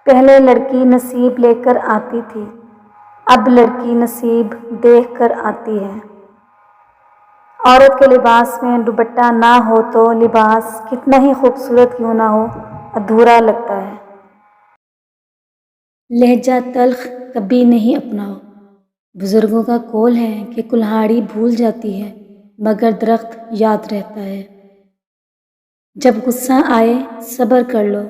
پہلے لڑکی نصیب لے کر آتی تھی، اب لڑکی نصیب دیکھ کر آتی ہے۔ عورت کے لباس میں دوپٹہ نہ ہو تو لباس کتنا ہی خوبصورت کیوں نہ ہو ادھورا لگتا ہے۔ لہجہ تلخ کبھی نہیں اپناؤ۔ بزرگوں کا قول ہے کہ کلہاڑی بھول جاتی ہے مگر درخت یاد رہتا ہے۔ جب غصہ آئے صبر کر لو،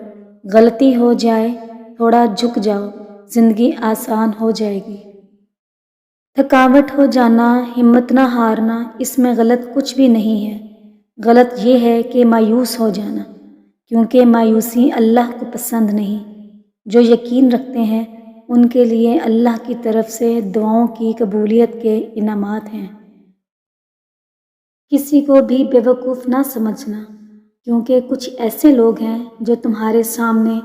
غلطی ہو جائے تھوڑا جھک جاؤ، زندگی آسان ہو جائے گی۔ تھکاوٹ ہو جانا، ہمت نہ ہارنا، اس میں غلط کچھ بھی نہیں ہے۔ غلط یہ ہے کہ مایوس ہو جانا، کیونکہ مایوسی اللہ کو پسند نہیں۔ جو یقین رکھتے ہیں ان کے لیے اللہ کی طرف سے دعاؤں کی قبولیت کے انعامات ہیں۔ کسی کو بھی بے وقوف نہ سمجھنا، کیونکہ کچھ ایسے لوگ ہیں جو تمہارے سامنے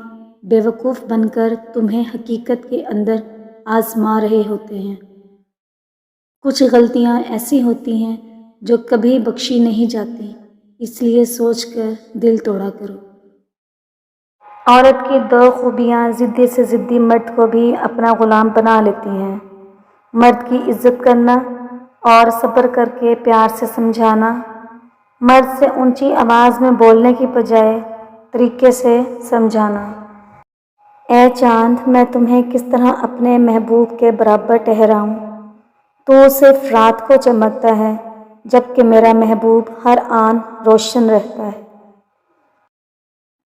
بے وقوف بن کر تمہیں حقیقت کے اندر آزما رہے ہوتے ہیں۔ کچھ غلطیاں ایسی ہوتی ہیں جو کبھی بخشی نہیں جاتی، اس لیے سوچ کر دل توڑا کرو۔ عورت کی دو خوبیاں ضدی سے ضدی مرد کو بھی اپنا غلام بنا لیتی ہیں۔ مرد کی عزت کرنا اور صبر کر کے پیار سے سمجھانا۔ مرد سے اونچی آواز میں بولنے کی بجائے طریقے سے سمجھانا۔ اے چاند، میں تمہیں کس طرح اپنے محبوب کے برابر ٹھہراؤں؟ تو صرف رات کو چمکتا ہے جبکہ میرا محبوب ہر آن روشن رہتا ہے۔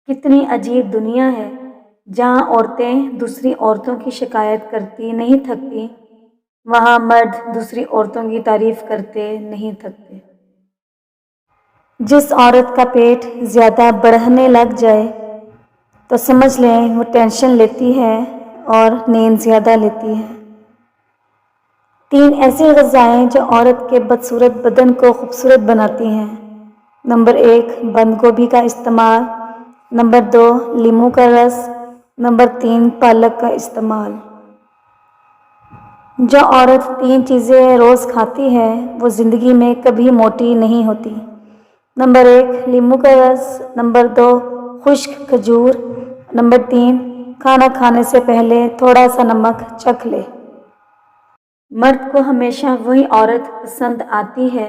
کتنی عجیب دنیا ہے جہاں عورتیں دوسری عورتوں کی شکایت کرتی نہیں تھکتی، وہاں مرد دوسری عورتوں کی تعریف کرتے نہیں تھکتے۔ جس عورت کا پیٹ زیادہ بڑھنے لگ جائے تو سمجھ لیں وہ ٹینشن لیتی ہے اور نیند زیادہ لیتی ہے۔ 3 ایسی غذائیں جو عورت کے بدصورت بدن کو خوبصورت بناتی ہیں۔ نمبر 1 بند گوبھی کا استعمال، نمبر 2 لیموں کا رس، نمبر 3 پالک کا استعمال۔ جو عورت 3 چیزیں روز کھاتی ہے وہ زندگی میں کبھی موٹی نہیں ہوتی۔ نمبر 1 لیموں کا رس، نمبر 2 خشک کھجور، نمبر 3 کھانا کھانے سے پہلے تھوڑا سا نمک چکھ لے۔ مرد کو ہمیشہ وہی عورت پسند آتی ہے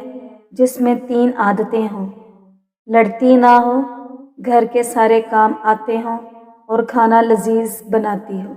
جس میں 3 عادتیں ہوں: لڑتی نہ ہو، گھر کے سارے کام آتے ہوں اور کھانا لذیذ بناتی ہو۔